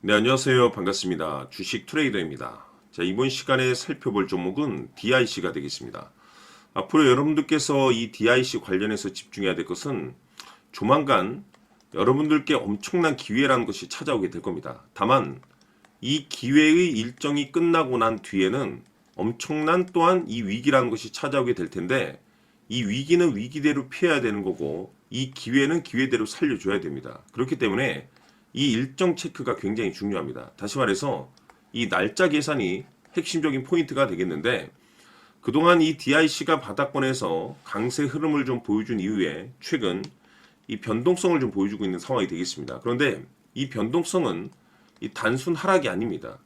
네, 안녕하세요. 반갑습니다. 주식 트레이더입니다. 자, 이번 시간에 살펴볼 종목은 DIC가 되겠습니다. 앞으로 여러분들께서 이 DIC 관련해서 집중해야 될 것은 조만간 여러분들께 엄청난 기회라는 것이 찾아오게 될 겁니다. 다만 이 기회의 일정이 끝나고 난 뒤에는 엄청난 또한 이 위기라는 것이 찾아오게 될 텐데, 이 위기는 위기대로 피해야 되는 거고 이 기회는 기회대로 살려줘야 됩니다. 그렇기 때문에 이 일정 체크가 굉장히 중요합니다. 다시 말해서 이 날짜 계산이 핵심적인 포인트가 되겠는데, 그동안 이 DIC가 바닥권에서 강세 흐름을 좀 보여준 이후에 최근 이 변동성을 좀 보여주고 있는 상황이 되겠습니다. 그런데 이 변동성은 이 단순 하락이 아닙니다.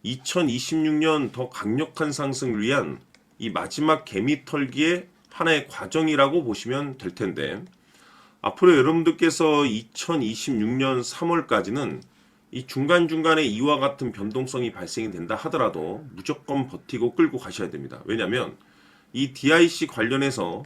2026년 더 강력한 상승을 위한 이 마지막 개미 털기의 하나의 과정이라고 보시면 될 텐데, 앞으로 여러분들께서 2026년 3월까지는 이 중간중간에 이와 같은 변동성이 발생이 된다 하더라도 무조건 버티고 끌고 가셔야 됩니다. 왜냐하면 이 DIC 관련해서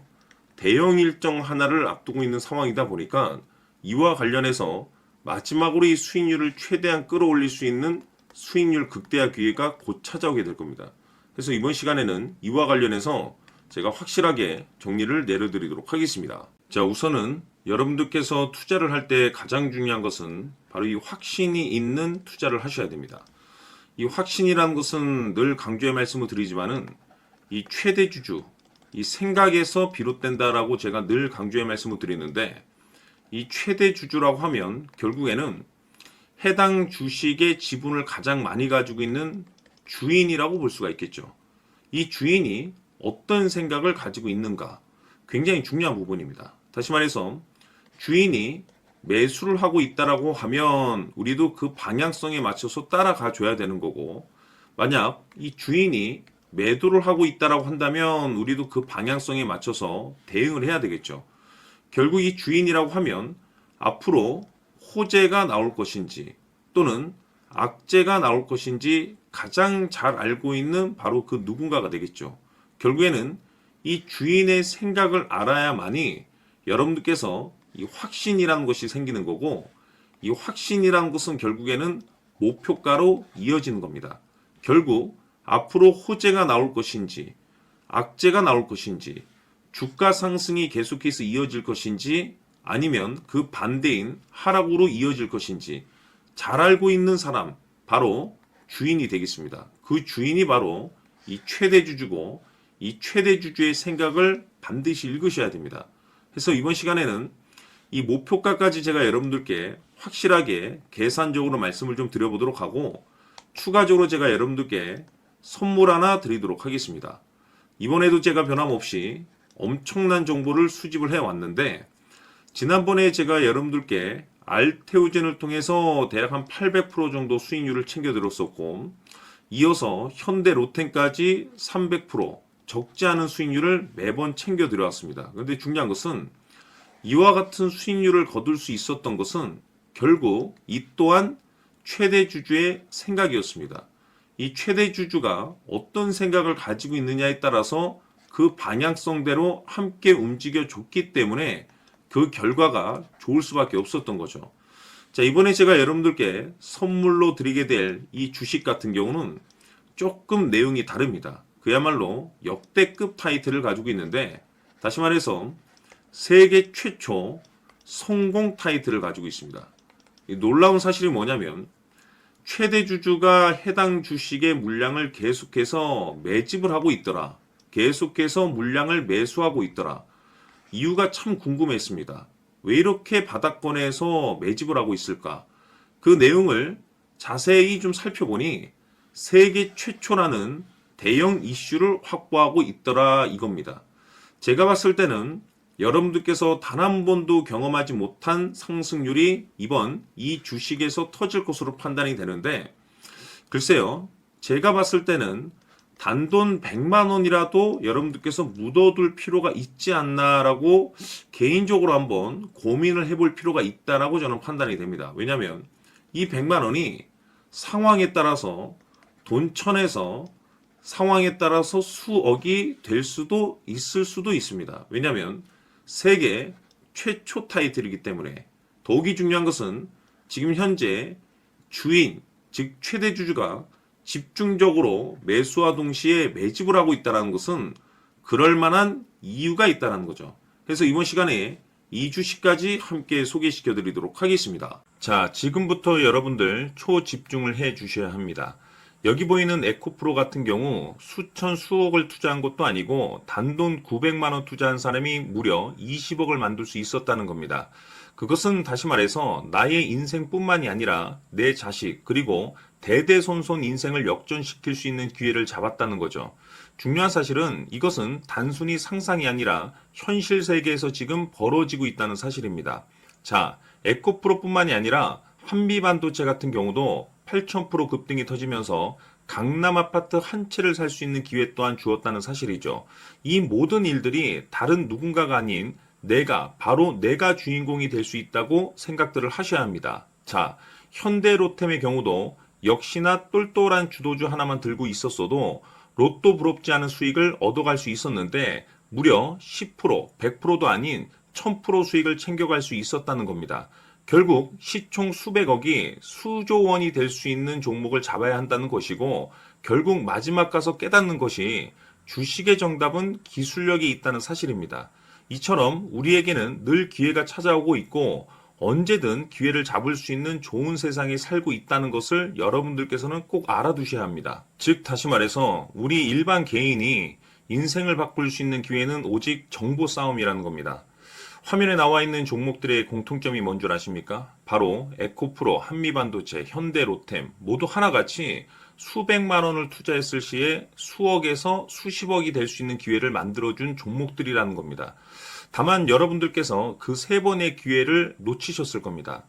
대형 일정 하나를 앞두고 있는 상황이다 보니까 이와 관련해서 마지막으로 이 수익률을 최대한 끌어올릴 수 있는 수익률 극대화 기회가 곧 찾아오게 될 겁니다. 그래서 이번 시간에는 이와 관련해서 제가 확실하게 정리를 내려드리도록 하겠습니다. 자, 우선은 여러분들께서 투자를 할 때 가장 중요한 것은 바로 이 확신이 있는 투자를 하셔야 됩니다. 이 확신이라는 것은 늘 강조의 말씀을 드리지만은 이 최대 주주, 이 생각에서 비롯된다라고 제가 늘 강조의 말씀을 드리는데, 이 최대 주주라고 하면 결국에는 해당 주식의 지분을 가장 많이 가지고 있는 주인이라고 볼 수가 있겠죠. 이 주인이 어떤 생각을 가지고 있는가, 굉장히 중요한 부분입니다. 다시 말해서 주인이 매수를 하고 있다라고 하면 우리도 그 방향성에 맞춰서 따라가 줘야 되는 거고, 만약 이 주인이 매도를 하고 있다라고 한다면 우리도 그 방향성에 맞춰서 대응을 해야 되겠죠. 결국 이 주인이라고 하면 앞으로 호재가 나올 것인지 또는 악재가 나올 것인지 가장 잘 알고 있는 바로 그 누군가가 되겠죠. 결국에는 이 주인의 생각을 알아야만이 여러분들께서 이 확신이라는 것이 생기는 거고, 이 확신이라는 것은 결국에는 목표가로 이어지는 겁니다. 결국 앞으로 호재가 나올 것인지 악재가 나올 것인지, 주가 상승이 계속해서 이어질 것인지 아니면 그 반대인 하락으로 이어질 것인지 잘 알고 있는 사람, 바로 주인이 되겠습니다. 그 주인이 바로 이 최대 주주고, 이 최대 주주의 생각을 반드시 읽으셔야 됩니다. 그래서 이번 시간에는 이 목표가까지 제가 여러분들께 확실하게 계산적으로 말씀을 좀 드려보도록 하고, 추가적으로 제가 여러분들께 선물 하나 드리도록 하겠습니다. 이번에도 제가 변함없이 엄청난 정보를 수집을 해왔는데, 지난번에 제가 여러분들께 알테오젠을 통해서 대략 한 800% 정도 수익률을 챙겨드렸었고, 이어서 현대 로텐까지 300% 적지 않은 수익률을 매번 챙겨드려왔습니다. 그런데 중요한 것은 이와 같은 수익률을 거둘 수 있었던 것은 결국 이 또한 최대 주주의 생각이었습니다. 이 최대 주주가 어떤 생각을 가지고 있느냐에 따라서 그 방향성대로 함께 움직여 줬기 때문에 그 결과가 좋을 수밖에 없었던 거죠. 자, 이번에 제가 여러분들께 선물로 드리게 될 이 주식 같은 경우는 조금 내용이 다릅니다. 그야말로 역대급 타이틀을 가지고 있는데, 다시 말해서 세계 최초 성공 타이틀을 가지고 있습니다. 이 놀라운 사실이 뭐냐면 최대 주주가 해당 주식의 물량을 계속해서 매집을 하고 있더라. 계속해서 물량을 매수하고 있더라. 이유가 참 궁금했습니다. 왜 이렇게 바닥권에서 매집을 하고 있을까? 그 내용을 자세히 좀 살펴보니 세계 최초라는 대형 이슈를 확보하고 있더라 이겁니다. 제가 봤을 때는 여러분들께서 단 한 번도 경험하지 못한 상승률이 이번 이 주식에서 터질 것으로 판단이 되는데, 글쎄요, 제가 봤을 때는 단돈 100만 원이라도 여러분들께서 묻어둘 필요가 있지 않나라고 개인적으로 한번 고민을 해볼 필요가 있다라고 저는 판단이 됩니다. 왜냐하면 이 100만 원이 상황에 따라서 돈천에서 상황에 따라서 수억이 될 수도 있을 수도 있습니다. 왜냐하면 세계 최초 타이틀이기 때문에. 더욱이 중요한 것은 지금 현재 주인, 즉 최대 주주가 집중적으로 매수와 동시에 매집을 하고 있다는 것은 그럴 만한 이유가 있다는 거죠. 그래서 이번 시간에 이 주식까지 함께 소개시켜 드리도록 하겠습니다. 자, 지금부터 여러분들 초집중을 해 주셔야 합니다. 여기 보이는 에코프로 같은 경우 수천 수억을 투자한 것도 아니고 단돈 900만 원 투자한 사람이 무려 20억을 만들 수 있었다는 겁니다. 그것은 다시 말해서 나의 인생뿐만이 아니라 내 자식 그리고 대대손손 인생을 역전시킬 수 있는 기회를 잡았다는 거죠. 중요한 사실은 이것은 단순히 상상이 아니라 현실 세계에서 지금 벌어지고 있다는 사실입니다. 자, 에코프로뿐만이 아니라 한미반도체 같은 경우도 8,000% 급등이 터지면서 강남 아파트 한 채를 살 수 있는 기회 또한 주었다는 사실이죠. 이 모든 일들이 다른 누군가가 아닌 바로 내가 주인공이 될 수 있다고 생각들을 하셔야 합니다. 자, 현대로템의 경우도 역시나 똘똘한 주도주 하나만 들고 있었어도 로또 부럽지 않은 수익을 얻어갈 수 있었는데 무려 10%, 100%도 아닌 1000% 수익을 챙겨갈 수 있었다는 겁니다. 결국 시총 수백억이 수조 원이 될 수 있는 종목을 잡아야 한다는 것이고 결국 마지막 가서 깨닫는 것이 주식의 정답은 기술력이 있다는 사실입니다. 이처럼 우리에게는 늘 기회가 찾아오고 있고 언제든 기회를 잡을 수 있는 좋은 세상에 살고 있다는 것을 여러분들께서는 꼭 알아두셔야 합니다. 즉 다시 말해서 우리 일반 개인이 인생을 바꿀 수 있는 기회는 오직 정보 싸움이라는 겁니다. 화면에 나와 있는 종목들의 공통점이 뭔 줄 아십니까? 바로 에코프로, 한미반도체, 현대로템 모두 하나같이 수백만 원을 투자했을 시에 수억에서 수십억이 될 수 있는 기회를 만들어준 종목들이라는 겁니다. 다만 여러분들께서 그 세 번의 기회를 놓치셨을 겁니다.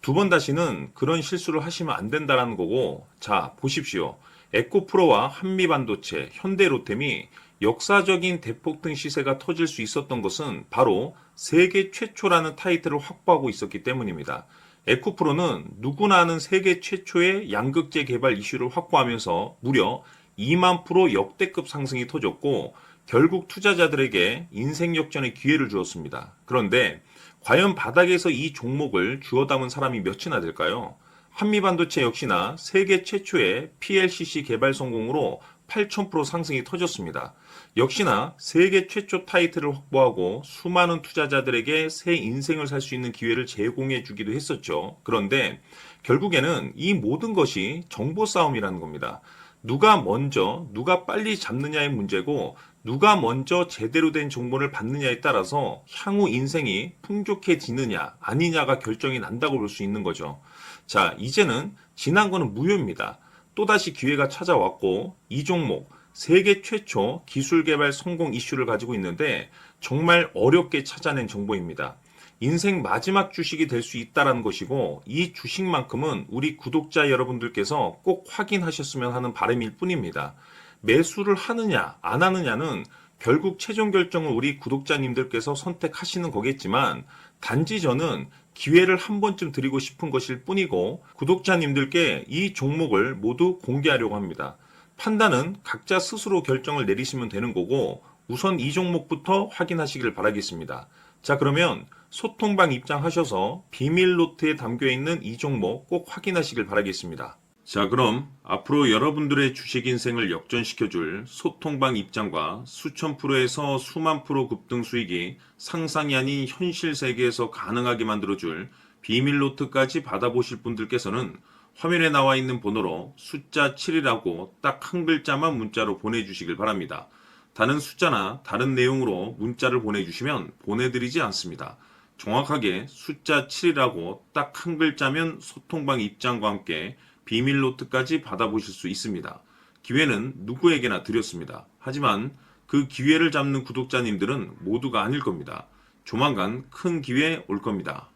두 번 다시는 그런 실수를 하시면 안 된다는 거고, 자, 보십시오. 에코프로와 한미반도체, 현대로템이 역사적인 대폭등 시세가 터질 수 있었던 것은 바로 세계 최초라는 타이틀을 확보하고 있었기 때문입니다. 에코프로는 누구나 아는 세계 최초의 양극재 개발 이슈를 확보하면서 무려 2만 프로 역대급 상승이 터졌고 결국 투자자들에게 인생 역전의 기회를 주었습니다. 그런데 과연 바닥에서 이 종목을 주워 담은 사람이 몇이나 될까요? 한미반도체 역시나 세계 최초의 PLCC 개발 성공으로 8,000% 상승이 터졌습니다. 역시나 세계 최초 타이틀을 확보하고 수많은 투자자들에게 새 인생을 살 수 있는 기회를 제공해 주기도 했었죠. 그런데 결국에는 이 모든 것이 정보 싸움이라는 겁니다. 누가 먼저, 누가 빨리 잡느냐의 문제고 누가 먼저 제대로 된 정보를 받느냐에 따라서 향후 인생이 풍족해지느냐 아니냐가 결정이 난다고 볼 수 있는 거죠. 자, 이제는 지난 거는 무효입니다. 또다시 기회가 찾아왔고 이 종목 세계 최초 기술 개발 성공 이슈를 가지고 있는데 정말 어렵게 찾아낸 정보입니다. 인생 마지막 주식이 될 수 있다는 것이고 이 주식만큼은 우리 구독자 여러분들께서 꼭 확인하셨으면 하는 바람일 뿐입니다. 매수를 하느냐 안 하느냐는 결국 최종 결정을 우리 구독자님들께서 선택하시는 거겠지만 단지 저는 기회를 한 번쯤 드리고 싶은 것일 뿐이고 구독자님들께 이 종목을 모두 공개하려고 합니다. 판단은 각자 스스로 결정을 내리시면 되는 거고 우선 이 종목부터 확인하시길 바라겠습니다. 자, 그러면 소통방 입장하셔서 비밀 노트에 담겨있는 이 종목 꼭 확인하시길 바라겠습니다. 자, 그럼 앞으로 여러분들의 주식 인생을 역전시켜줄 소통방 입장과 수천 프로에서 수만 프로 급등 수익이 상상이 아닌 현실 세계에서 가능하게 만들어줄 비밀 노트까지 받아보실 분들께서는 화면에 나와 있는 번호로 숫자 7이라고 딱 한 글자만 문자로 보내주시길 바랍니다. 다른 숫자나 다른 내용으로 문자를 보내주시면 보내드리지 않습니다. 정확하게 숫자 7이라고 딱 한 글자면 소통방 입장과 함께 비밀 노트까지 받아보실 수 있습니다. 기회는 누구에게나 드렸습니다. 하지만 그 기회를 잡는 구독자님들은 모두가 아닐 겁니다. 조만간 큰 기회 올 겁니다.